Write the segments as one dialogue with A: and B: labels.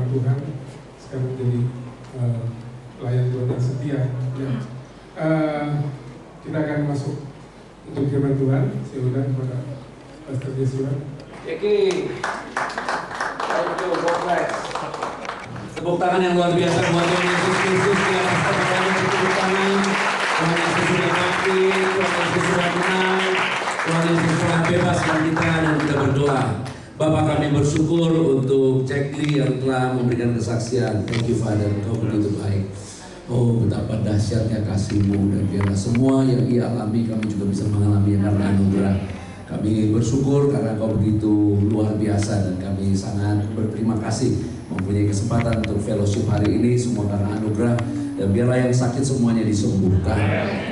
A: Tuhan, sekarang menjadi pelayan Tuhan yang setia. Ya. Kita akan masuk untuk firman Tuhan. Saya undang kepada Pastor Yesuan.
B: Oke, thank you, God bless. Tepuk tangan yang luar biasa buat Tuhan Yesus Kristus. Dia pasti berani tepuk tangan. Tuhan Yesus sudah mati, Tuhan Yesus sudah menang, Tuhan Yesus telah bebaskan kita dan kita berdoa. Bapak, kami bersyukur untuk Cekli yang telah memberikan kesaksian. Thank you Father, Engkau begitu baik. Oh, betapa dahsyatnya kasih-Mu, dan biarlah semua yang ia alami kami juga bisa mengalami karena anugerah. Kami bersyukur karena Kau begitu luar biasa, dan kami sangat berterima kasih mempunyai kesempatan untuk fellowship hari ini, semua karena anugerah. Dan biarlah yang sakit semuanya disembuhkan,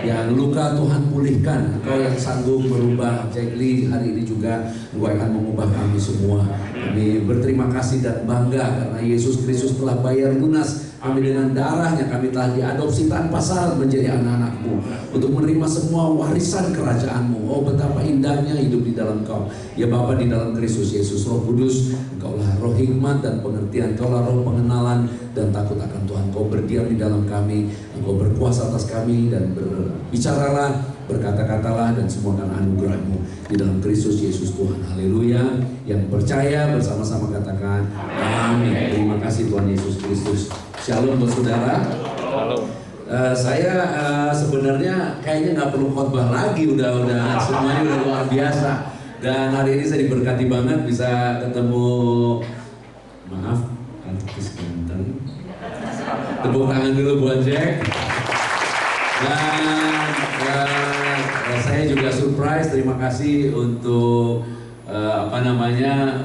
B: yang luka Tuhan pulihkan. Engkau yang sanggup merubah Cekli hari ini juga, Engkau akan mengubah kami semua. Kami berterima kasih dan bangga karena Yesus Kristus telah bayar lunas. Kami dengan darahnya kami telah diadopsi tanpa syarat menjadi anak-anak-Mu, untuk menerima semua warisan kerajaan-Mu. Oh, betapa indahnya hidup di dalam Kau. Ya Bapa, di dalam Kristus Yesus, Roh Kudus, Engkaulah roh hikmat dan pengertian, Engkaulah roh pengenalan dan takut akan Tuhan. Kau berdiam di dalam kami, Engkau berkuasa atas kami, dan berbicaralah, berkata-katalah, dan semua karena anugerah-Mu di dalam Kristus Yesus Tuhan. Haleluya. Yang percaya bersama-sama katakan amin. Terima kasih Tuhan Yesus Kristus. Shalom buat saudara. Saya sebenarnya kayaknya nggak perlu khotbah lagi, udah semuanya udah luar biasa. Dan hari ini saya diberkati banget bisa ketemu, maaf, artis ganteng. Tepuk tangan dulu buat Jack. Dan saya juga surprise, terima kasih untuk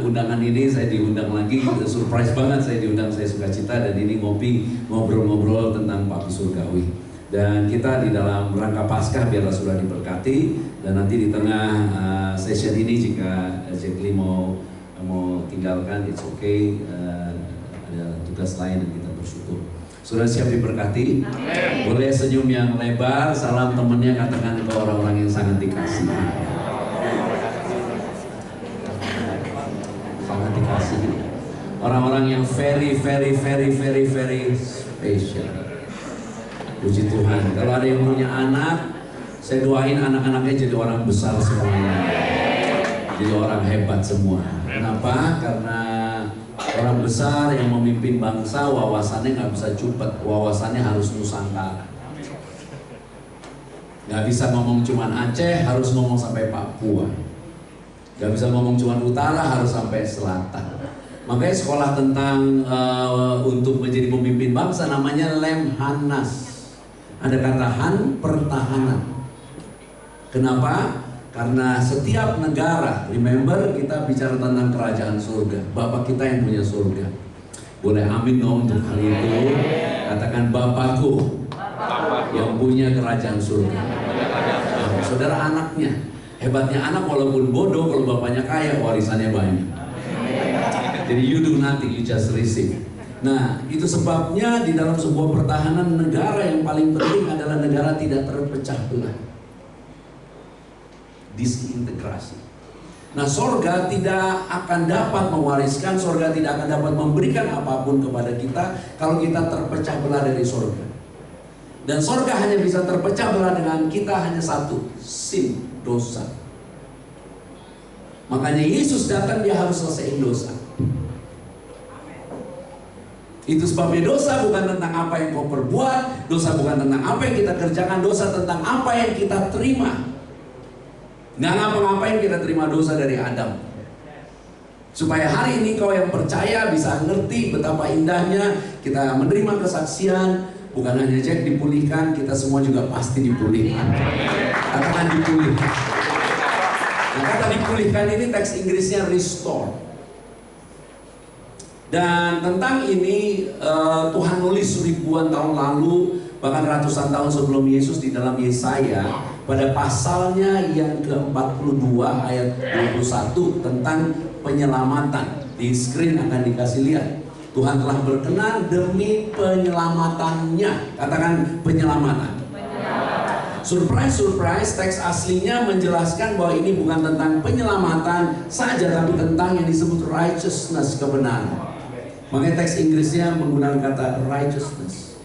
B: undangan ini. Saya diundang lagi, surprise banget saya diundang, saya sukacita, dan ini ngobrol-ngobrol tentang Papi Surgawi. Dan kita di dalam rangka Paskah biarlah sudah diberkati, dan nanti di tengah session ini jika Jekli mau tinggalkan, it's okay, ada tugas lain dan kita bersyukur. Sudah siap diberkati? Amen. Boleh senyum yang lebar, salam temennya, katakan ke orang-orang yang sangat dikasihi. Orang-orang yang very special. Puji Tuhan. Kalau ada yang punya anak, saya doain anak-anaknya jadi orang besar semuanya, jadi orang hebat semua. Kenapa? Karena orang besar yang memimpin bangsa, wawasannya nggak bisa cupet, wawasannya harus nusantara. Nggak bisa ngomong cuman Aceh, harus ngomong sampai Papua. Nggak bisa ngomong cuman utara, harus sampai selatan. Makanya sekolah tentang untuk menjadi pemimpin bangsa namanya Lemhanas. Ada kata Han, pertahanan. Kenapa? Karena setiap negara, remember kita bicara tentang kerajaan surga. Bapak kita yang punya surga. Boleh amin dong untuk hal itu. Katakan Bapakku yang punya kerajaan surga. Nah, saudara anaknya. Hebatnya anak walaupun bodoh, kalau bapaknya kaya, warisannya banyak. Jadi you do nothing, you just receive. Nah, itu sebabnya di dalam sebuah pertahanan negara yang paling penting adalah negara tidak terpecah belah. Disintegrasi. Nah, sorga tidak akan dapat mewariskan, sorga tidak akan dapat memberikan apapun kepada kita kalau kita terpecah belah dari sorga. Dan sorga hanya bisa terpecah belah dengan kita hanya satu, sin, dosa. Makanya Yesus datang, dia harus selesaiin dosa. Itu sebabnya dosa bukan tentang apa yang kau perbuat, dosa bukan tentang apa yang kita kerjakan, dosa tentang apa yang kita terima. Nggak ngapa-ngapain kita terima dosa dari Adam. Supaya hari ini kau yang percaya bisa ngerti betapa indahnya kita menerima kesaksian. Bukan hanya Jack dipulihkan, kita semua juga pasti dipulihkan. Katakan dipulihkan. Nah, kata dipulihkan ini teks Inggrisnya restore. Dan tentang ini Tuhan nulis ribuan tahun lalu, bahkan ratusan tahun sebelum Yesus di dalam Yesaya, pada pasalnya yang ke-42 ayat 21 tentang penyelamatan. Di screen akan dikasih lihat. Tuhan telah berkenan demi penyelamatannya. Katakan penyelamatan. Surprise, teks aslinya menjelaskan bahwa ini bukan tentang penyelamatan saja, tapi tentang yang disebut righteousness, kebenaran. Makanya teks Inggrisnya menggunakan kata righteousness.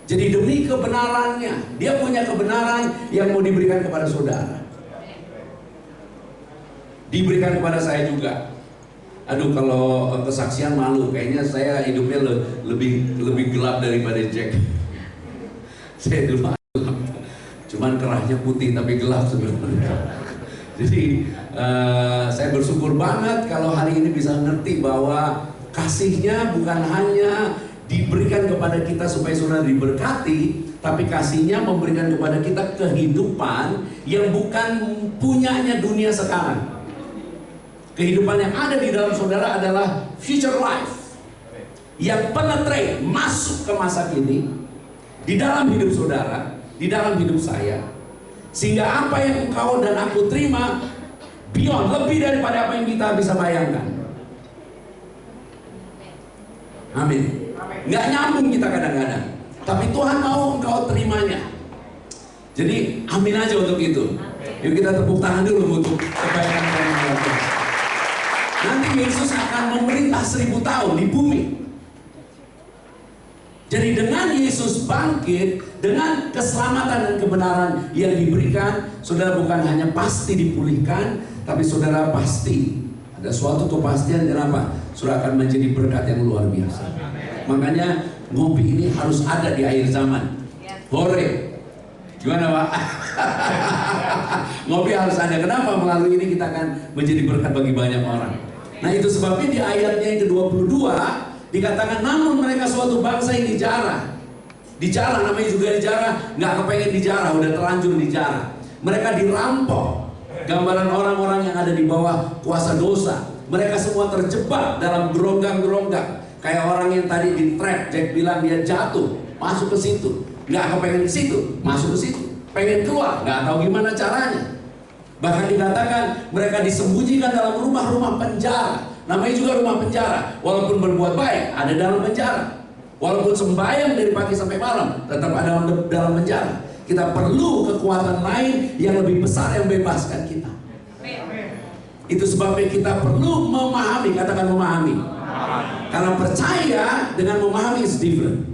B: Jadi demi kebenarannya, dia punya kebenaran yang mau diberikan kepada saudara. Diberikan kepada saya juga. Aduh, kalau kesaksian malu, kayaknya saya hidupnya lebih gelap daripada Jack. Saya dulu gelap, cuman kerahnya putih tapi gelap sebenarnya. Jadi saya bersyukur banget kalau hari ini bisa ngerti bahwa kasihnya bukan hanya diberikan kepada kita supaya saudara diberkati, tapi kasihnya memberikan kepada kita kehidupan yang bukan punyanya dunia sekarang. Kehidupan yang ada di dalam saudara adalah future life yang penetrate, masuk ke masa kini, di dalam hidup saudara, di dalam hidup saya, sehingga apa yang engkau dan aku terima beyond, lebih daripada apa yang kita bisa bayangkan. Amin. Nggak nyambung kita kadang-kadang, tapi Tuhan mau engkau terimanya. Jadi amin aja untuk itu. Yuk kita tepuk tangan dulu untuk kebaikan Tuhan. Nanti Yesus akan memerintah 1000 tahun di bumi. Jadi dengan Yesus bangkit, dengan keselamatan dan kebenaran yang diberikan, saudara bukan hanya pasti dipulihkan, tapi saudara pasti ada suatu kepastian. Kenapa? Saudara akan menjadi berkat yang luar biasa. Makanya ngopi ini harus ada di akhir zaman. Hore. Gimana Pak? Ngopi harus ada. Kenapa? Melalui ini kita akan menjadi berkat bagi banyak orang. Nah itu sebabnya di ayatnya yang ke-22 dikatakan, namun mereka suatu bangsa yang dijarah. Dijarah, namanya juga dijarah. Nggak kepengen dijarah, udah terlanjur dijarah. Mereka dirampok. Gambaran orang-orang yang ada di bawah kuasa dosa. Mereka semua terjebak dalam geronggang-geronggang. Kayak orang yang tadi di trap, Jack bilang dia jatuh, masuk ke situ. Nggak kepengen ke situ, masuk ke situ. Pengen keluar, nggak tahu gimana caranya. Bahkan dikatakan mereka disembunyikan dalam rumah-rumah penjara. Namanya juga rumah penjara. Walaupun berbuat baik, ada dalam penjara. Walaupun sembahyang dari pagi sampai malam, tetap ada dalam penjara. Kita perlu kekuatan lain yang lebih besar yang bebaskan kita. Itu sebabnya kita perlu memahami, katakan memahami. Karena percaya dengan memahami is different.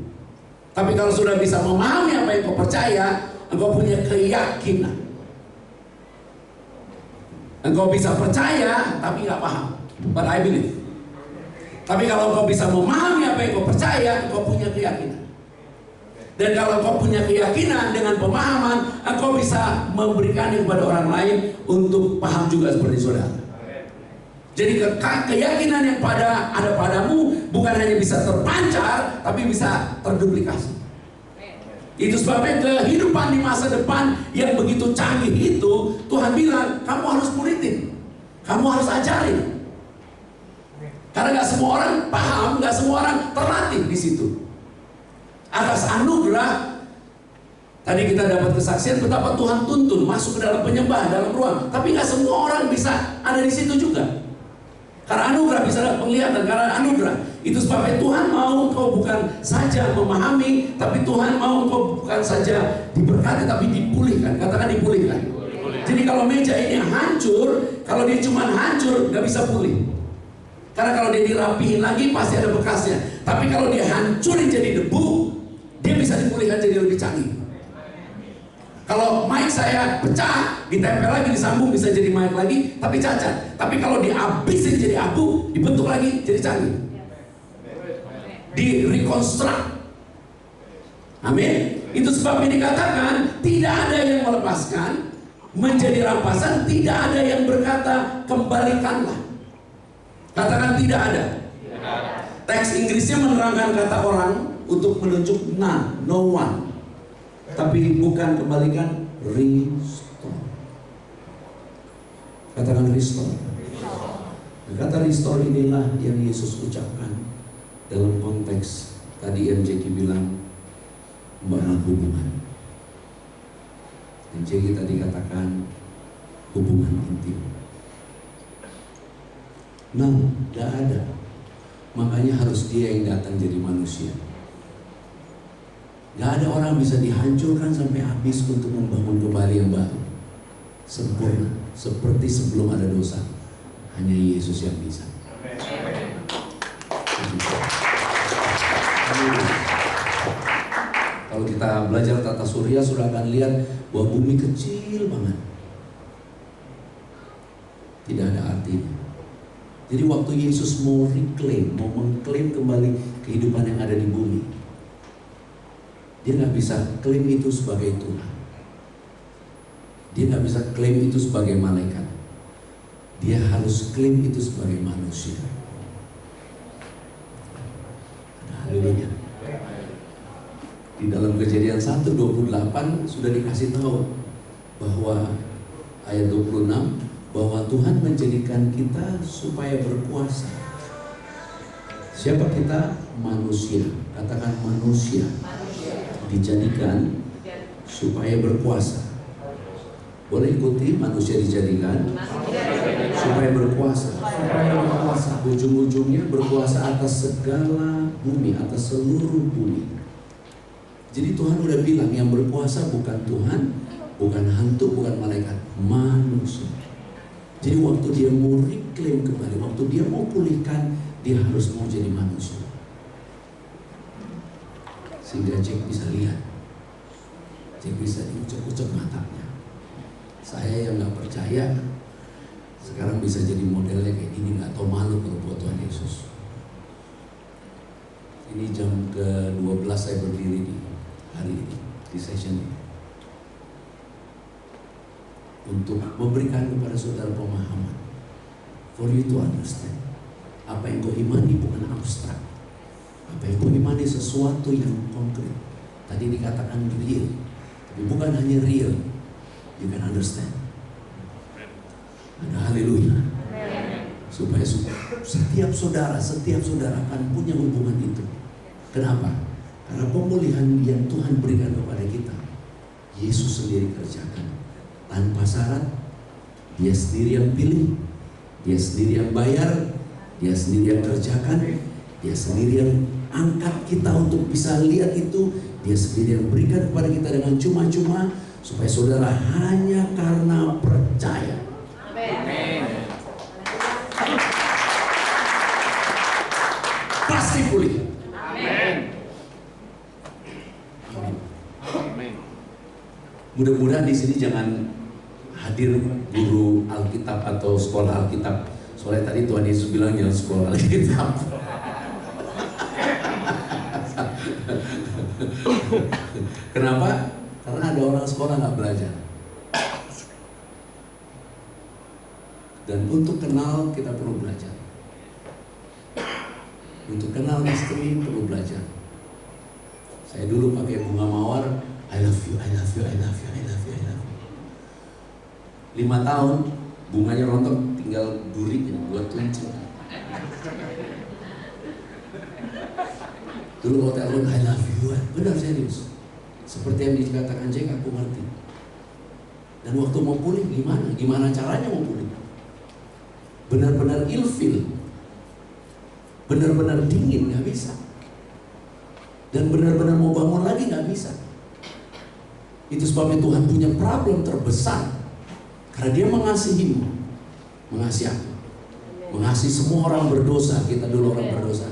B: Tapi kalau sudah bisa memahami apa yang kau percaya, engkau punya keyakinan. Engkau bisa percaya tapi nggak paham, but I believe. Tapi kalau engkau bisa memahami apa yang kau percaya, engkau punya keyakinan. Dan kalau engkau punya keyakinan dengan pemahaman, engkau bisa memberikannya kepada orang lain untuk paham juga seperti saudara. Jadi keyakinan yang ada padamu bukan hanya bisa terpancar, tapi bisa terduplikasi. Itu sebabnya kehidupan di masa depan yang begitu canggih itu, Tuhan bilang kamu harus muridin, kamu harus ajarin. Karena nggak semua orang paham, nggak semua orang terlatih di situ. Atas anugerah, tadi kita dapat kesaksian betapa Tuhan tuntun masuk ke dalam penyembahan, dalam ruang. Tapi nggak semua orang bisa ada di situ juga. Karena anugerah bisa ada penglihatan, karena anugerah. Itu sebabnya Tuhan mau kau bukan saja memahami, tapi Tuhan mau kau bukan saja diberkati, tapi dipulihkan. Katakan dipulihkan. Jadi kalau meja ini hancur, kalau dia cuma hancur, nggak bisa pulih. Karena kalau dia dirapihin lagi, pasti ada bekasnya. Tapi kalau dia hancurin jadi debu, dia bisa dipulihkan jadi lebih canggih. Kalau mic saya pecah, ditempel lagi, disambung, bisa jadi mic lagi, tapi cacat. Tapi kalau dihabisin jadi abu, dibentuk lagi, jadi canggih. Di-reconstruct. Amin. Itu sebabnya dikatakan, tidak ada yang melepaskan, menjadi rampasan, tidak ada yang berkata, kembalikanlah. Katakan tidak ada. Teks Inggrisnya menerangkan kata orang untuk menunjuk none, no one. Tapi bukan kembalikan, restore. Katakan restore. Kata restore inilah yang Yesus ucapkan dalam konteks tadi yang Jackie bilang membangun hubungan. Dan Jackie tadi katakan hubungan intim. Nah, tidak ada. Makanya harus dia yang datang jadi manusia. Gak ada orang bisa dihancurkan sampai habis untuk membangun kembali yang baru, sempurna, seperti sebelum ada dosa. Hanya Yesus yang bisa. Kalau kita belajar tata surya, sudah akan lihat bahwa bumi kecil banget, tidak ada artinya. Jadi waktu Yesus mau reclaim, mau mengklaim kembali kehidupan yang ada di bumi, dia nggak bisa klaim itu sebagai Tuhan. Dia nggak bisa klaim itu sebagai malaikat. Dia harus klaim itu sebagai manusia. Haleluya. Di dalam Kejadian 1:28 sudah dikasih tahu bahwa ayat 26 bahwa Tuhan menjadikan kita supaya berkuasa. Siapa kita? Manusia. Katakan manusia. Dijadikan supaya berkuasa. Boleh ikuti, manusia dijadikan supaya berkuasa. Ujung-ujungnya berkuasa atas segala bumi, atas seluruh bumi. Jadi Tuhan udah bilang yang berkuasa bukan Tuhan, bukan hantu, bukan malaikat, manusia. Jadi waktu dia mau reclaim kembali, waktu dia mau pulihkan, dia harus mau jadi manusia. Sehingga Jack bisa lihat, Jack bisa diucap-ucap matanya. Saya yang gak percaya sekarang bisa jadi modelnya kayak gini, gak tau malu kalau buat Tuhan Yesus. Ini jam ke-12 saya berdiri di hari ini, di session ini, untuk memberikan kepada saudara pemahaman, for you to understand. Apa yang kau imani bukan abstrak. Apa yang kau imani sesuatu yang konkret. Tadi dikatakan real, tapi bukan hanya real, you can understand. Ada haleluya. Supaya setiap saudara akan punya hubungan itu. Kenapa? Karena pemulihan yang Tuhan berikan kepada kita, Yesus sendiri kerjakan tanpa syarat. Dia sendiri yang pilih, dia sendiri yang bayar, dia sendiri yang kerjakan, dia sendiri yang angkat kita untuk bisa lihat itu, dia sendiri yang berikan kepada kita dengan cuma-cuma, supaya saudara hanya karena percaya. Amen. Pasti pulih. Mudah-mudahan di sini jangan hadir guru Alkitab atau sekolah Alkitab. Soalnya tadi Tuhan Yesus bilang jangan sekolah Alkitab. Kenapa? Karena ada orang sekolah nggak belajar. Dan untuk kenal kita perlu belajar. Untuk kenal istri perlu belajar. Saya dulu pakai bunga mawar, I love you, I love you, I love you, I love you, I love you. 5 tahun, bunganya rontok, tinggal durinya buat tuncing. Dulu kalau telepon, I love you, benar serius. Seperti yang dikatakan Jack, aku ngerti. Dan waktu mau pulih, gimana? Gimana caranya mau pulih? Benar-benar ilfil, benar-benar dingin, gak bisa. Dan benar-benar mau bangun lagi gak bisa. Itu sebabnya Tuhan punya problem terbesar. Karena dia mengasihimu, mengasihi aku, mengasihi semua orang berdosa. Kita dulu orang berdosa,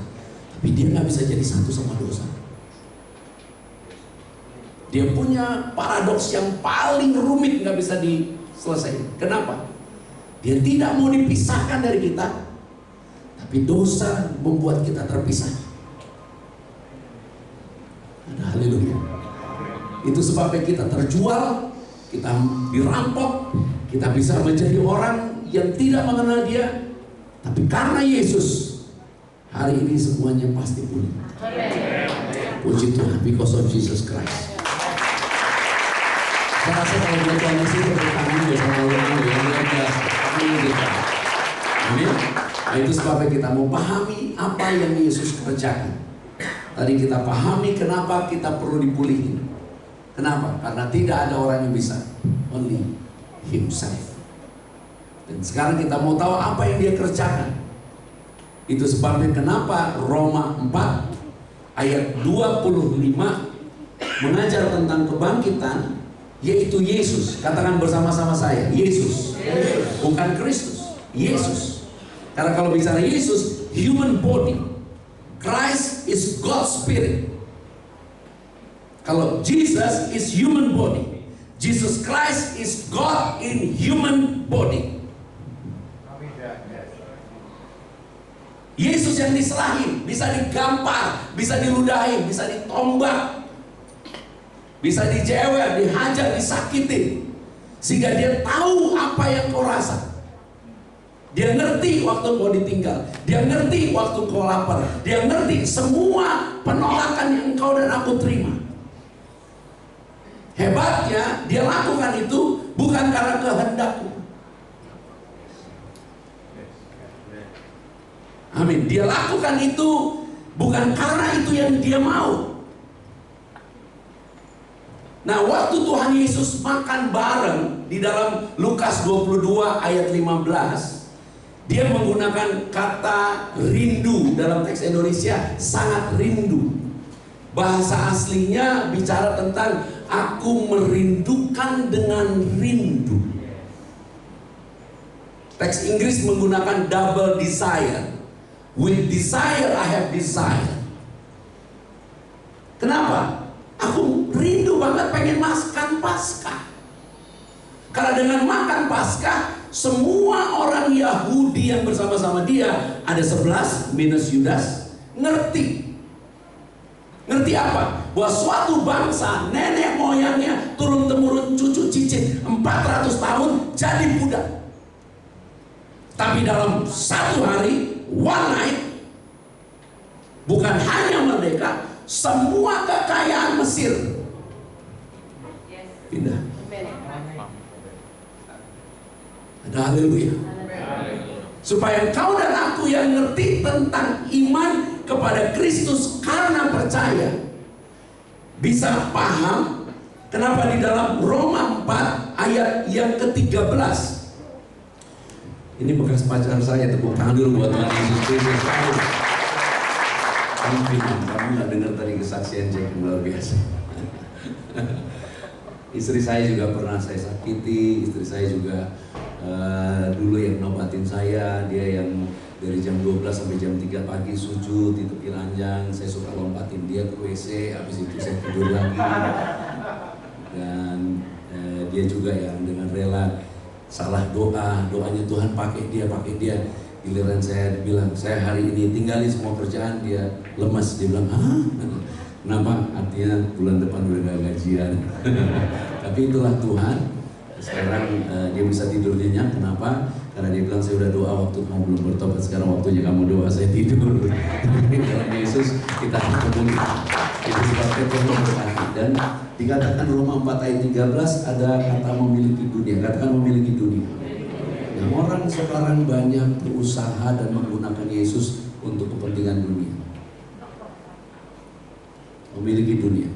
B: tapi dia gak bisa jadi satu sama dosa. Dia punya paradoks yang paling rumit, gak bisa diselesaikan. Kenapa? Dia tidak mau dipisahkan dari kita, tapi dosa membuat kita terpisah. Haleluya. Itu sebabnya kita terjual, kita dirampok, kita bisa menjadi orang yang tidak mengenal dia. Tapi karena Yesus, hari ini semuanya pasti pulih. Puji Tuhan, because of Jesus Christ. Saya rasa kalau buat Tuhan Yesus bertangan bersama orang yang luar biasa. Amin. Nah, itu sebabnya kita mau pahami apa yang Yesus kerjakan. Tadi kita pahami kenapa kita perlu dipulihin. Kenapa? Karena tidak ada orang yang bisa, only Himself. Dan sekarang kita mau tahu apa yang Dia kerjakan. Itu sebabnya kenapa Roma 4 ayat 25 mengajar tentang kebangkitan, yaitu Yesus. Katakan bersama-sama saya, Yesus. Bukan Kristus, Yesus. Karena kalau bicara Yesus, human body, is God's spirit. Kalau Jesus is human body, Jesus Christ is God in human body. Yesus yang diserahin, bisa digampar, bisa diludahin, bisa ditombak, bisa dijewer, dihajar, disakitin, sehingga dia tahu apa yang kau rasa. Dia ngerti waktu kau ditinggal, dia ngerti waktu kau lapar, dia ngerti semua penolakan yang kau dan aku terima. Hebatnya, dia lakukan itu bukan karena kehendakku. Amin. Dia lakukan itu bukan karena itu yang dia mau. Nah, waktu Tuhan Yesus makan bareng di dalam Lukas 22 ayat 15, dia menggunakan kata rindu. Dalam teks Indonesia sangat rindu. Bahasa aslinya bicara tentang aku merindukan dengan rindu. Teks Inggris menggunakan double desire. With desire I have desire. Kenapa? Aku rindu banget pengen makan Paskah. Karena dengan makan Paskah, semua orang Yahudi yang bersama-sama dia, ada 11 minus Yudas, ngerti. Ngerti apa? Bahwa suatu bangsa, nenek moyangnya, turun-temurun, cucu cicit 400 tahun jadi budak. Tapi dalam satu hari, one night, bukan hanya merdeka, semua kekayaan Mesir pindah. Ada haleluya. Supaya kau dan aku yang ngerti tentang iman kepada Kristus karena percaya, bisa paham kenapa di dalam Roma 4 ayat yang ke-13. Ini bekas pacar saya, tepuk tangan dulu buat Tuhan Yesus Kristus. Kamu nggak dengar tadi kesaksian Jack yang luar biasa. Istri saya juga pernah saya sakiti, istri saya juga dulu yang ngobatin saya, dia yang dari jam 12 sampai jam 3 pagi sujud di tepi ranjang, saya suka lompatin dia ke WC, habis itu saya tidur lagi. Dan dia juga yang dengan rela salah doanya Tuhan pakai dia. Giliran saya bilang, saya hari ini tinggalin semua kerjaan, dia lemas, dia bilang, kenapa? Artinya bulan depan udah gak gajian. Tapi itulah Tuhan. Sekarang dia bisa tidur nyenyak, kenapa? Karena dia bilang, saya udah doa waktu kamu belum bertobat, sekarang waktunya kamu doa, saya tidur. Dalam Yesus kita ketemu. Itu sebabnya Tuhan berkati. Dan dikatakan Roma 4 ayat 13 ada kata memiliki dunia. Katakan memiliki dunia. Nah, orang sekarang banyak berusaha dan menggunakan Yesus untuk kepentingan dunia. Memiliki dunia.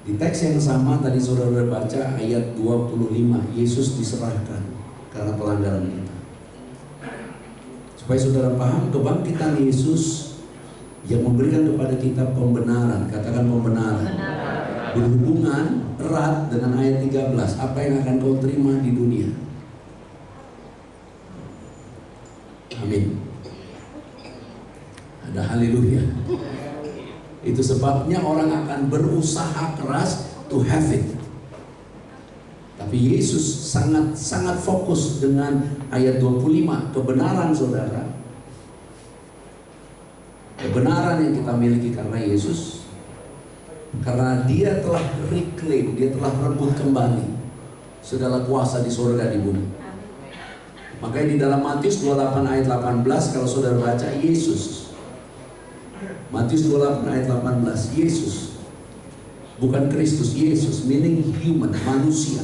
B: Di teks yang sama tadi saudara baca ayat 25, Yesus diserahkan karena pelanggaran kita. Supaya saudara paham, kebangkitan Yesus yang memberikan kepada kita pembenaran, katakan pembenaran, berhubungan erat dengan ayat 13, apa yang akan kau terima di dunia. Amin. Ada haleluya. Itu sebabnya orang akan berusaha keras to have it. Tapi Yesus sangat fokus dengan ayat 25, kebenaran saudara. Kebenaran yang kita miliki karena Yesus, karena dia telah reclaim, dia telah rebut kembali segala kuasa di surga di bumi. Makanya di dalam Matius 28 ayat 18, kalau saudara baca Yesus, Matius 28 ayat 18, Yesus, bukan Kristus, Yesus, meaning human, manusia.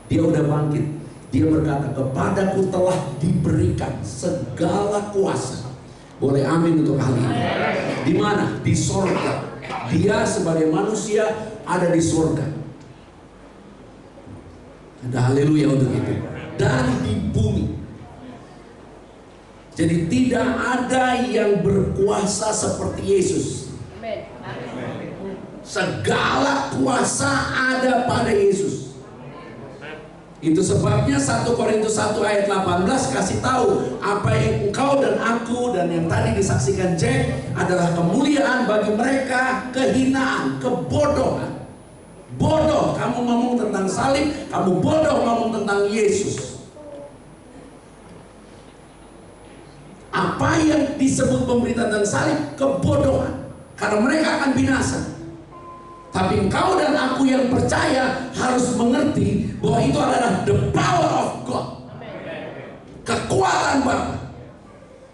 B: Dia udah bangkit. Dia berkata, kepadaku telah diberikan segala kuasa. Boleh amin untuk hal ini. Di mana? Di surga. Dia sebagai manusia ada di surga. Ada haleluya untuk itu. Dan di bumi. Jadi tidak ada yang berkuasa seperti Yesus. Segala kuasa ada pada Yesus. Itu sebabnya 1 Korintus 1 ayat 18 kasih tahu apa yang engkau dan aku dan yang tadi disaksikan Jack adalah kemuliaan bagi mereka, kehinaan, kebodohan. Bodoh kamu ngomong tentang salib, kamu bodoh ngomong tentang Yesus. Apa yang disebut pemberitaan tentang salib? Kebodohan. Karena mereka akan binasa. Tapi engkau dan aku yang percaya harus mengerti bahwa itu adalah the power of God. Kekuatan Bapa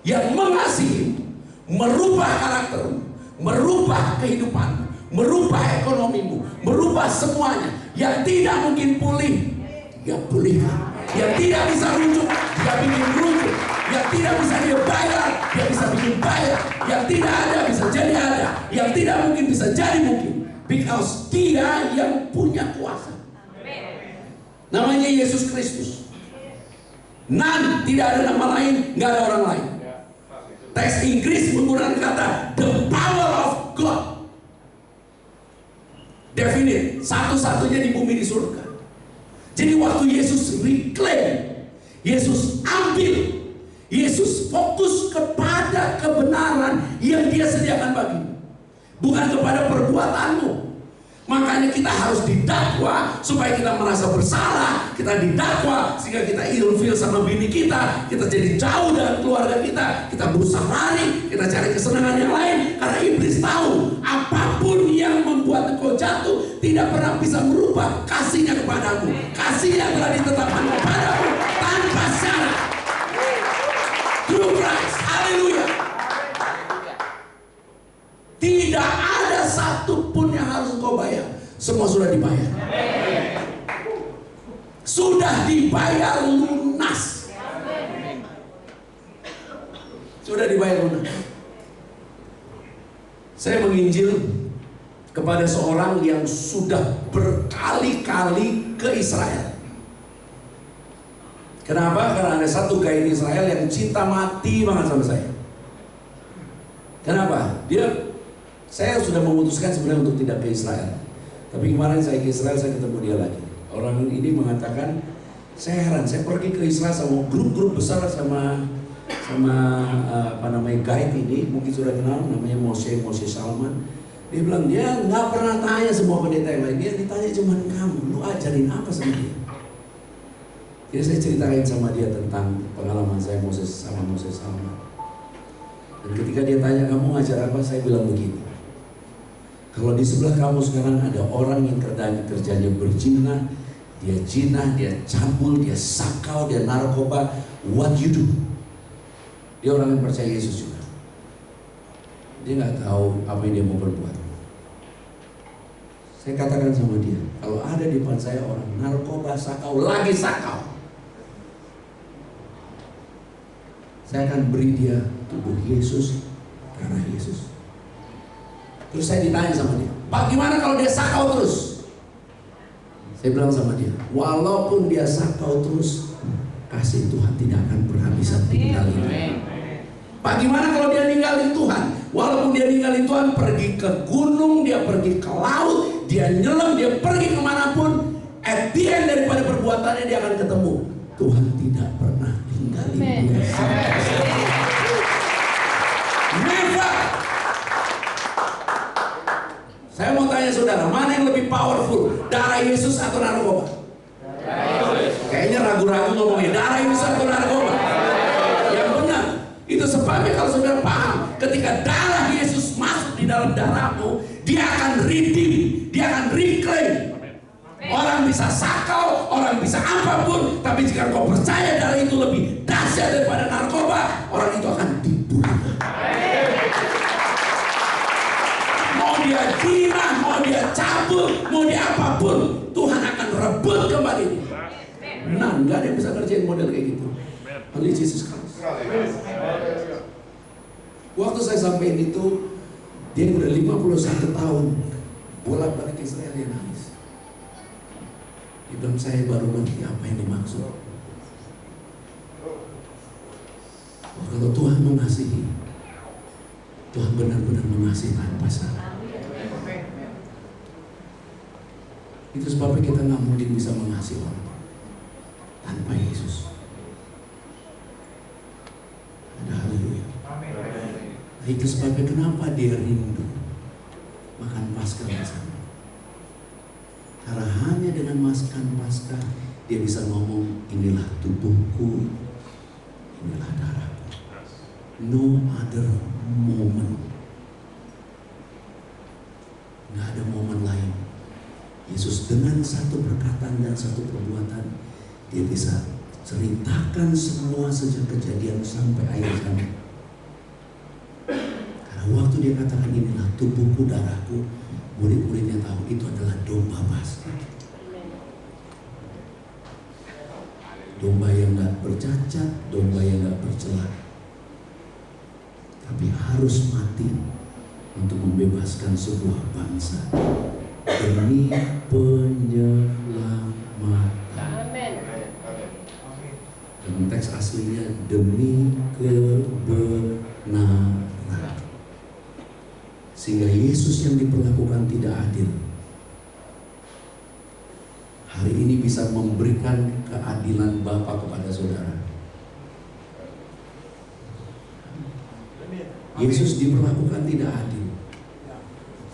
B: yang mengasihi, merubah karaktermu, merubah kehidupanmu, merubah ekonomimu, merubah semuanya. Yang tidak mungkin pulih, dia pulihkan. Yang tidak bisa rujuk, dia bikin rujuk. Yang tidak bisa dia bayar, dia bisa bikin bayar. Yang tidak ada bisa jadi ada. Yang tidak mungkin bisa jadi mungkin. Because dia yang punya kuasa. Namanya Yesus Kristus. None, tidak ada nama lain, nggak ada orang lain. Teks Inggris menggunakan kata the power of God. Definite, satu-satunya di bumi di surga. Jadi waktu Yesus reclaim, Yesus ambil, Yesus fokus kepada kebenaran yang dia sediakan bagimu, bukan kepada perbuatanmu. Makanya kita harus didakwa supaya kita merasa bersalah. Kita didakwa sehingga kita ilfil sama bini kita. Kita jadi jauh dengan keluarga kita. Kita berusaha lari, kita cari kesenangan yang lain. Karena iblis tahu apapun yang membuat engkau jatuh tidak pernah bisa merubah kasihnya kepadamu. Kasih yang telah ditetapkan kepadamu tanpa syarat. Through Christ. Haleluya. Tidak ada satupun yang harus engkau bayar. Semua sudah dibayar. Sudah dibayar lunas. Sudah dibayar lunas. Saya menginjil kepada seorang yang sudah berkali-kali ke Israel. Kenapa? Karena ada satu guy di Israel yang cinta mati banget sama saya. Kenapa? Saya sudah memutuskan sebenarnya untuk tidak ke Israel. Tapi kemarin saya ke Israel, saya ketemu dia lagi. Orang ini mengatakan, saya heran, saya pergi ke Israel sama grup-grup besar sama guide ini, mungkin sudah kenal, namanya Moshe Salman. Dia bilang, dia nggak pernah tanya semua pendeta yang lain, dia ditanya cuma kamu, lu ajarin apa sama dia? Jadi saya ceritain sama dia tentang pengalaman saya Moshe Salman. Dan ketika dia tanya, kamu ngajar apa? Saya bilang begini. Kalau di sebelah kamu sekarang ada orang yang kerjanya berzina, dia jinah, dia cabul, dia sakau, dia narkoba, what you do? Dia orang yang percaya Yesus juga. Dia nggak tahu apa yang dia mau berbuat. Saya katakan sama dia, kalau ada di depan saya orang narkoba, sakau, lagi sakau, saya akan beri dia tubuh Yesus karena Yesus. Terus saya ditanya sama dia, Pak, gimana kalau dia sakau terus? Saya bilang sama dia, walaupun dia sakau terus, kasih Tuhan tidak akan pernah bisa tinggalin. Pak, gimana kalau dia ninggalin Tuhan? Walaupun dia ninggalin Tuhan, pergi ke gunung, dia pergi ke laut, dia nyelam, dia pergi kemanapun, at the end daripada perbuatannya dia akan ketemu Tuhan tidak pernah tinggalin dia. Never. Saya mau tanya saudara, mana yang lebih powerful? Darah Yesus atau narkoba? Kayaknya ragu-ragu ngomongnya, darah Yesus atau narkoba? Yang benar. Itu sebabnya kalau saudara paham, ketika darah Yesus masuk di dalam darahmu, dia akan redeem, dia akan reclaim. Orang bisa sakau, orang bisa apapun, tapi jika kau percaya darah itu lebih dahsyat daripada narkoba, orang itu akan dibunuh. Mau dia zina, mau dia cabul, mau dia apapun, Tuhan akan rebut kembali. Nah, nggak ada yang bisa kerjain model kayak gitu. Only Jesus Christ. Waktu saya sampai itu, dia udah 51 tahun bolak-balik Israel, dia nangis. Dia bilang, saya baru ngerti apa yang dimaksud. Kalau Tuhan mengasihi, Tuhan benar-benar mengasihi tanpa syarat. Itu sebabnya kita nggak mungkin bisa mengasihi orang.
C: tanpa Yesus. Haleluya. Itu sebabnya kenapa dia rindu makan Paskah bersama. Karena hanya dengan makan Paskah dia bisa ngomong, inilah tubuhku, inilah darahku. No other moment. Nggak ada momen lain. Yesus dengan satu perkataan dan satu perbuatan dia bisa ceritakan semua sejak kejadian sampai akhir zaman. Karena waktu dia katakan inilah tubuhku, darahku, murid-muridnya tahu itu adalah domba Paskah. Domba yang gak bercacat, domba yang gak bercela, tapi harus mati untuk membebaskan sebuah bangsa demi penyelamatan. Dalam teks aslinya demi kebenaran. Sehingga Yesus yang diperlakukan tidak adil hari ini bisa memberikan keadilan Bapa kepada saudara. Yesus diperlakukan tidak adil.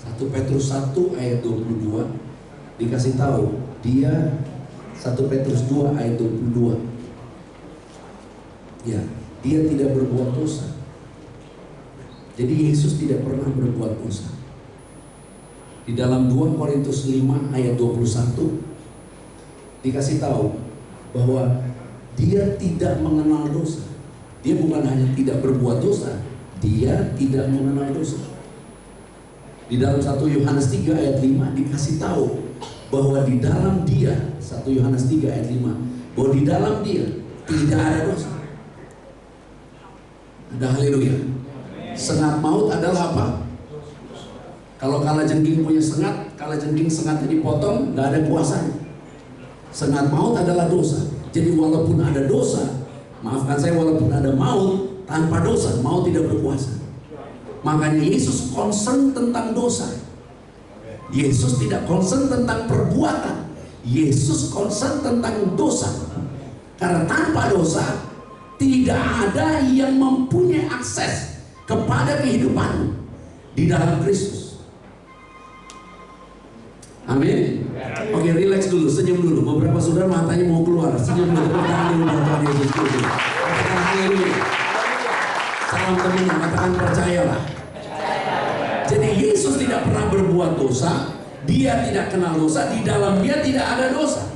C: 1 Petrus 1 ayat 22 dikasih tahu dia 1 Petrus 2 ayat 22. Ya, dia tidak berbuat dosa. Jadi Yesus tidak pernah berbuat dosa. Di dalam 2 Korintus 5 ayat 21 dikasih tahu bahwa dia tidak mengenal dosa. Dia bukan hanya tidak berbuat dosa, dia tidak mengenal dosa. Di dalam 1 Yohanes 3 ayat 5 dikasih tahu bahwa di dalam dia, 1 Yohanes 3 ayat 5, bahwa di dalam dia tidak ada dosa. Ada haleluya. Sengat maut adalah apa? Kalau kalajengking punya sengat, kalajengking sengatnya dipotong, nggak ada kuasanya. Sengat maut adalah dosa. Jadi walaupun ada dosa, maafkan saya, walaupun ada maut, tanpa dosa, maut tidak berkuasa. Makanya Yesus concern tentang dosa. Yesus tidak concern tentang perbuatan. Yesus concern tentang dosa. Karena tanpa dosa, tidak ada yang mempunyai akses kepada kehidupan di dalam Kristus. Amin. Oke, relax dulu, senyum dulu. Beberapa saudara matanya mau keluar. Senyum dulu, katakan dulu Tuhan Yesus Kristus. Katakan haleluya. Salam teman, katakan percayalah. Jadi Yesus tidak pernah berbuat dosa. Dia tidak kenal dosa. Di dalam dia tidak ada dosa.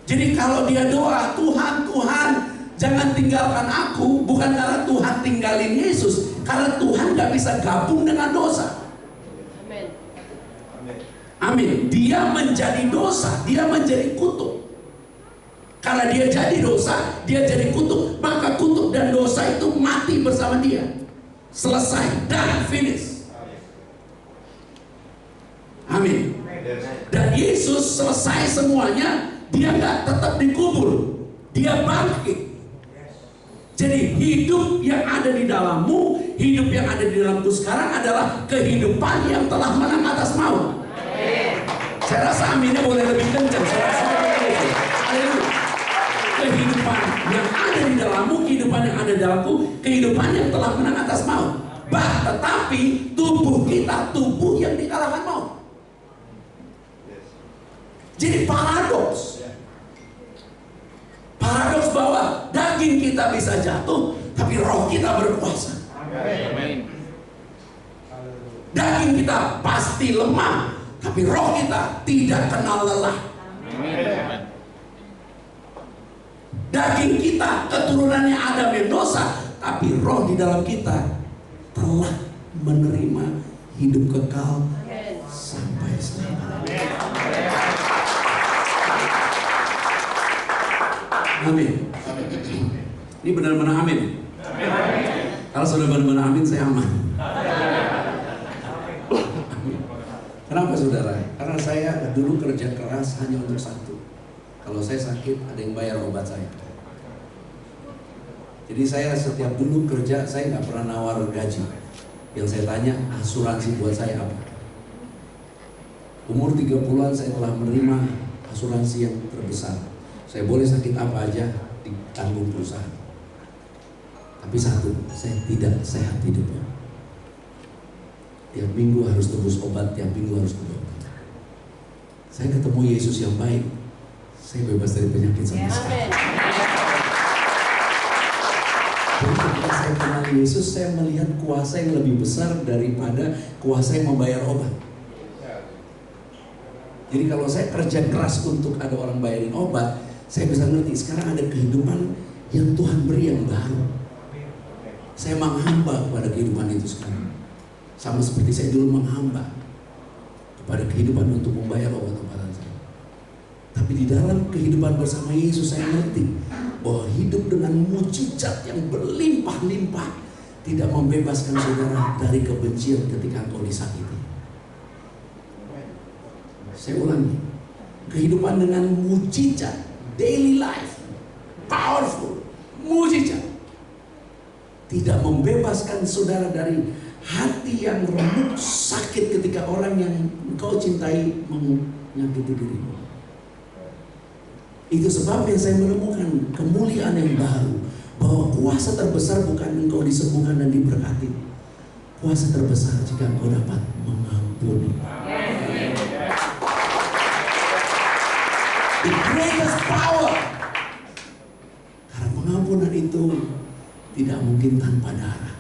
C: Jadi kalau dia doa, Tuhan, Tuhan, jangan tinggalkan aku, bukan karena Tuhan tinggalin Yesus, karena Tuhan gak bisa gabung dengan dosa. Amin. Dia menjadi dosa, dia menjadi kutuk. Karena dia jadi dosa, dia jadi kutuk. Maka kutuk dan dosa itu mati bersama dia. Selesai dan finish. Amin. Dan Yesus selesai semuanya. Dia nggak tetap dikubur, dia bangkit. Jadi hidup yang ada di dalammu, hidup yang ada di dalamku sekarang adalah kehidupan yang telah menang atas maut. Saya rasa aminnya boleh lebih kencang. Kehidupan yang ada di dalammu, kehidupan yang ada di dalamku, kehidupan yang telah menang atas maut. Tetapi tubuh kita, tubuh yang dikalahkan maut. Jadi paradoks. Paradoks bahwa daging kita bisa jatuh, tapi roh kita berkuasa. Amin. Daging kita pasti lemah, tapi roh kita tidak kenal lelah. Amin. Daging kita keturunannya Adam yang dosa, tapi roh di dalam kita telah menerima hidup kekal sampai selamanya. Amin. Ini benar-benar amin. Kalau sudah benar-benar amin, saya aman. Kenapa saudara? Karena saya dulu kerja keras hanya untuk satu. Kalau saya sakit, ada yang bayar obat saya. Jadi saya setiap dulu kerja, saya nggak pernah nawar gaji. Yang saya tanya, asuransi buat saya apa? Umur 30-an saya telah menerima asuransi yang terbesar. Saya boleh sakit apa aja ditanggung perusahaan. Tapi satu, saya tidak sehat hidupnya. Tiap minggu harus tebus obat, tiap minggu harus ke dokter. Saya ketemu Yesus yang baik, saya bebas dari penyakit sama sekali. Jadi ketika saya kenal Yesus, saya melihat kuasa yang lebih besar daripada kuasa yang membayar obat. Jadi kalau saya kerja keras untuk ada orang bayarin obat, saya bisa ngerti sekarang ada kehidupan yang Tuhan beri yang baru. Saya menghamba kepada kehidupan itu sekarang. Sama seperti saya dulu menghamba kepada kehidupan untuk membayar obat-obatan saya. Tapi di dalam kehidupan bersama Yesus saya ngerti bahwa hidup dengan mujizat yang berlimpah-limpah tidak membebaskan saudara dari kebencian ketika engkau disakiti. Saya ulangi, kehidupan dengan mujizat, daily life, powerful, mujizat, tidak membebaskan saudara dari hati yang remuk, sakit ketika orang yang engkau cintai menyakiti dirimu. Itu sebabnya saya menemukan kemuliaan yang baru, bahwa kuasa terbesar bukan engkau disembuhkan dan diberkati. Kuasa terbesar jika engkau dapat mengampuni. The greatest power. Karena pengampunan itu tidak mungkin tanpa darah.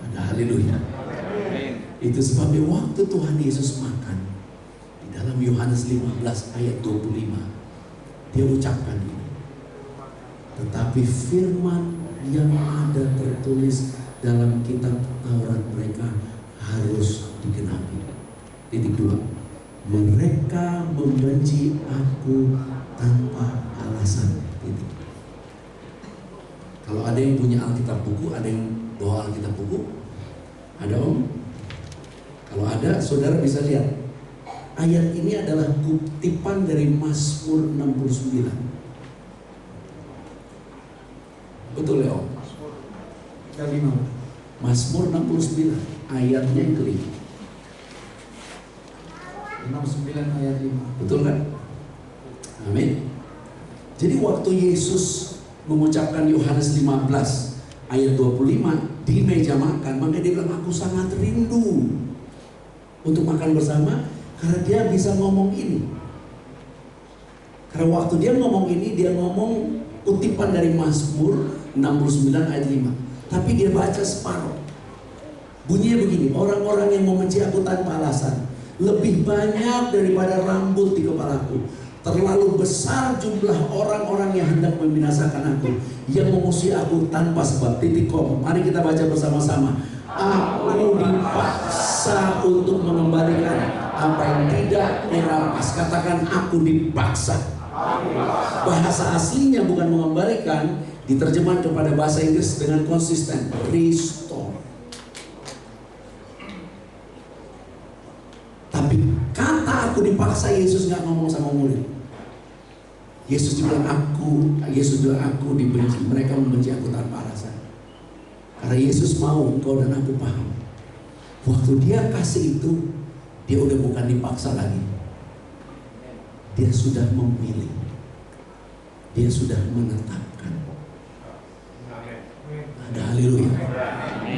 C: Ada haleluya. Itu sebabnya waktu Tuhan Yesus makan di dalam Yohanes 15 ayat 25, dia ucapkan ini. Tetapi firman yang ada tertulis dalam kitab Taurat mereka harus digenapi. Titik 2. Mereka membenci aku tanpa alasan. Titik. Kalau ada yang punya Alkitab buku, ada yang bawa Alkitab buku? Ada om? Kalau ada, saudara bisa lihat. Ayat ini adalah kutipan dari Mazmur 69. Betul ya om? Mazmur 69, ayatnya yang kelima.
D: 69 ayat 5.
C: Betul kan? Amin. Jadi waktu Yesus mengucapkan Yohanes 15 ayat 25 di meja makan, maka dia bilang aku sangat rindu untuk makan bersama, karena dia bisa ngomong ini. Karena waktu dia ngomong ini, dia ngomong kutipan dari Mazmur 69 ayat 5. Tapi dia baca separuh. Bunyinya begini, orang-orang yang membenci aku tanpa alasan lebih banyak daripada rambut di kepalaku. Terlalu besar jumlah orang-orang yang hendak membinasakan aku, yang mengusir aku tanpa sebab. Titik kom. Mari kita baca bersama-sama. Aku dipaksa untuk mengembalikan apa yang tidak dirampas. Katakan aku dipaksa. Bahasa aslinya bukan mengembalikan, diterjemahkan kepada bahasa Inggris dengan konsisten, restore. Tapi kata aku dipaksa, Yesus nggak ngomong sama murid. Yesus bilang aku dibenci. Mereka membenci aku tanpa alasan. Karena Yesus mau engkau dan aku paham. Waktu dia kasih itu, dia udah bukan dipaksa lagi. Dia sudah memilih. Dia sudah menetapkan. Ada haleluya.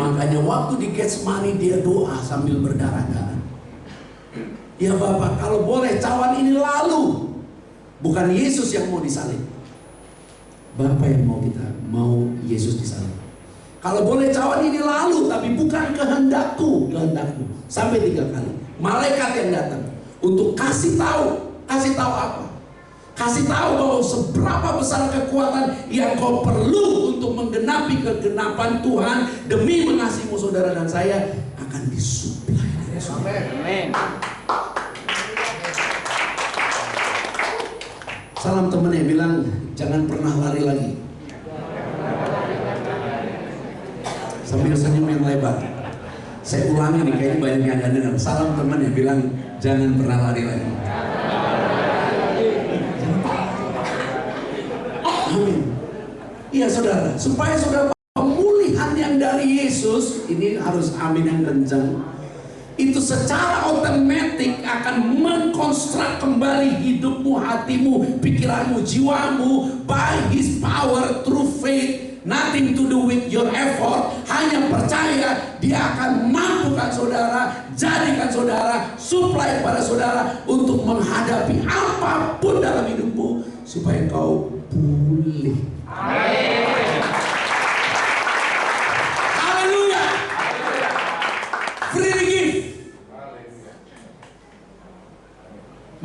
C: Makanya waktu di Getsemani dia doa sambil berdarah-darah. Ya Bapak, kalau boleh cawan ini lalu. Bukan Yesus yang mau disalib. Bapak yang mau Yesus disalib. Kalau boleh cawan ini lalu, tapi bukan kehendakku. Sampai 3 kali. Malaikat yang datang untuk kasih tahu apa? Kasih tahu bahwa seberapa besar kekuatan yang kau perlu untuk menggenapi kegenapan Tuhan demi mengasihimu saudara dan saya akan disuplai. Amin. Salam temennya bilang jangan pernah lari lagi. Sambil senyum yang lebar. Saya ulangi nih, kayaknya banyak yang gak dengar. Salam temennya bilang jangan pernah lari lagi. Amin. Iya saudara, supaya saudara pemulihan yang dari Yesus ini harus amin yang kencang. itu secara otomatis akan mengkonstruk kembali hidupmu, hatimu, pikiranmu, jiwamu by His power through faith. Nothing to do with your effort. Hanya percaya Dia akan mampukan saudara, jadikan saudara, supply pada saudara untuk menghadapi apapun dalam hidupmu supaya kau pulih. Haleluya. Free gift.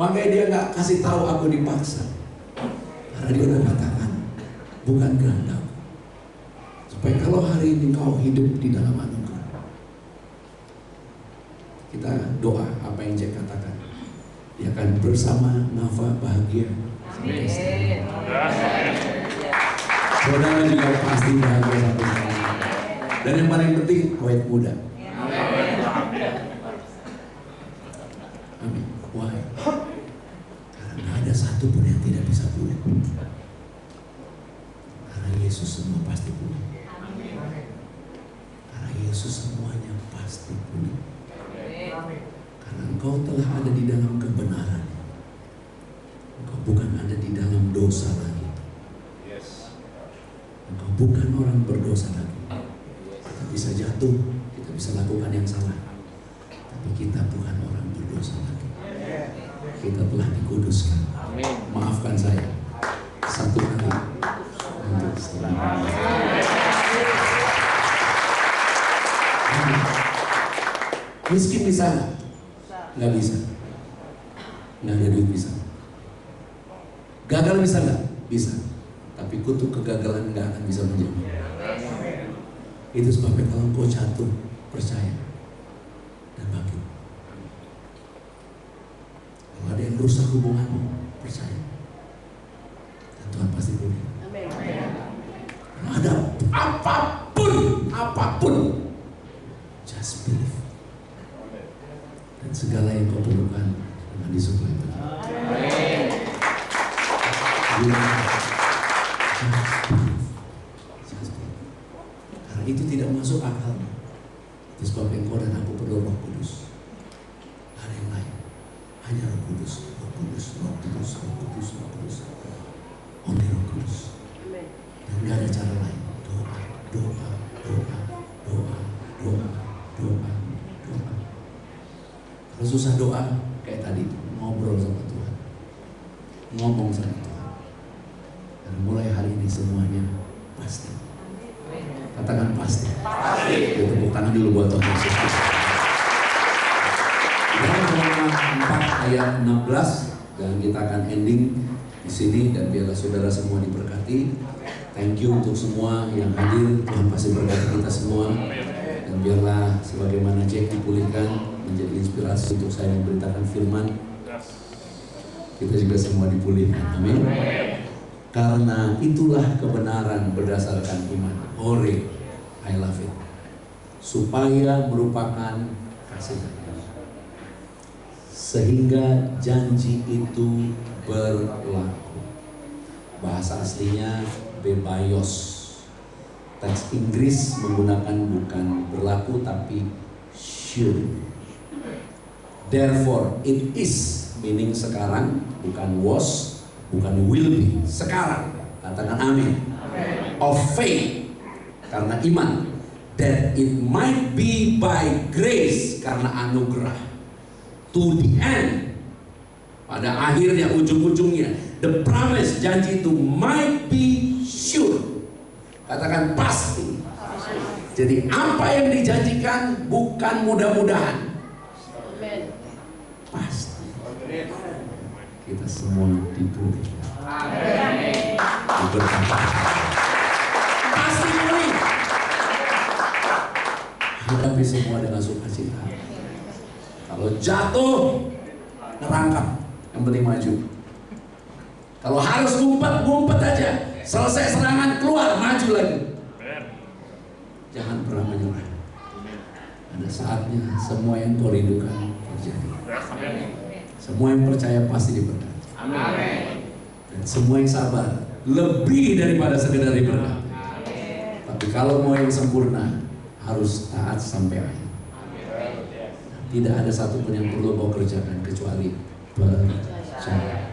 C: Makanya dia nggak kasih tahu aku dipaksa, karena dia udah katakan bukan kehendak. Supaya kalau hari ini kau hidup di dalam anugerah. Kita doa apa yang Jack katakan. Dia akan bersama Nafa bahagia. Saudara juga pasti bahagia satu sama lain. Dan yang paling penting awet muda. Amin. Why? Karena tidak ada satu pun yang tidak bisa pulih. Karena Yesus semua pasti pulih. Karena Yesus semuanya pasti pulih. Karena engkau telah ada di dalam kebenaran. Engkau bukan ada di dalam dosa lagi. Engkau bukan orang berdosa lagi. Kita bisa jatuh, kita bisa lakukan yang salah, tapi kita bukan orang berdosa lagi. Kita telah dikuduskan. Maafkan saya satu kali untuk selamanya. Miskin bisa nggak? Nggak bisa. Nggak ada duit bisa. Gagal bisa nggak? Bisa. Tapi kutuk kegagalan nggak akan bisa menjaga. Itu sebabnya kalau engkau jatuh, percaya dan bangkit. Kalau ada yang rusak hubunganmu, percaya. Dan Tuhan pasti pulih. Kalau ada apapun, just believe. Dan segala yang kau perlukan akan disuplai Tuhan. Karena itu tidak masuk akal. Itu sebab engkau dan aku perlu Roh Kudus. Ada yang lain. Hanya Roh Kudus, Roh Kudus, Roh Kudus, Roh Kudus, Roh Kudus. Only Roh Kudus. Dan gak ada cara lain. Doa, doa, doa, doa, doa, doa, doa. Kalau susah doa, kayak tadi ngobrol sama Tuhan, ngomong sama Tuhan. Dan mulai hari ini semuanya pasti. Katakan pasti. Pasti. Tepuk tangan dulu buat Tuhan Yesus. Dalam Roma 4 ayat 16 dan kita akan ending di sini dan biarlah saudara semua diberkati. Thank you untuk semua yang hadir. Tuhan pasti berkati kita semua. Dan biarlah sebagaimana Jack dipulihkan menjadi inspirasi untuk saya memberitakan firman. Kita juga semua dipulihkan. Amin. Karena itulah kebenaran berdasarkan iman. Hore, I love it. Supaya merupakan kasih. Sehingga janji itu berlaku. Bahasa aslinya bebayos. Teks Inggris menggunakan bukan berlaku tapi sure. Therefore it is, meaning sekarang, bukan was, bukan will be, sekarang. Katakan amin. Of faith, karena iman. That it might be by grace, karena anugerah. To the end, pada akhirnya, ujung-ujungnya, the promise, janji itu might be sure. Katakan pasti. Jadi apa yang dijanjikan bukan mudah-mudahan, pasti. Kita semua dipulihkan. Pasti pulih. Hadapi semua dengan sukacita. Kalau jatuh, nerangkap. Yang penting maju. Kalau harus ngumpet aja. Selesai serangan, keluar, maju lagi. Jangan pernah menyerah. Ada saatnya semua yang kau rindukan terjadi. Semua yang percaya pasti diberkati. Dan semua yang sabar lebih daripada sekedar diberkati. Tapi kalau mau yang sempurna, harus taat sampai akhir. Tidak ada satupun yang perlu kau kerjakan kecuali percaya.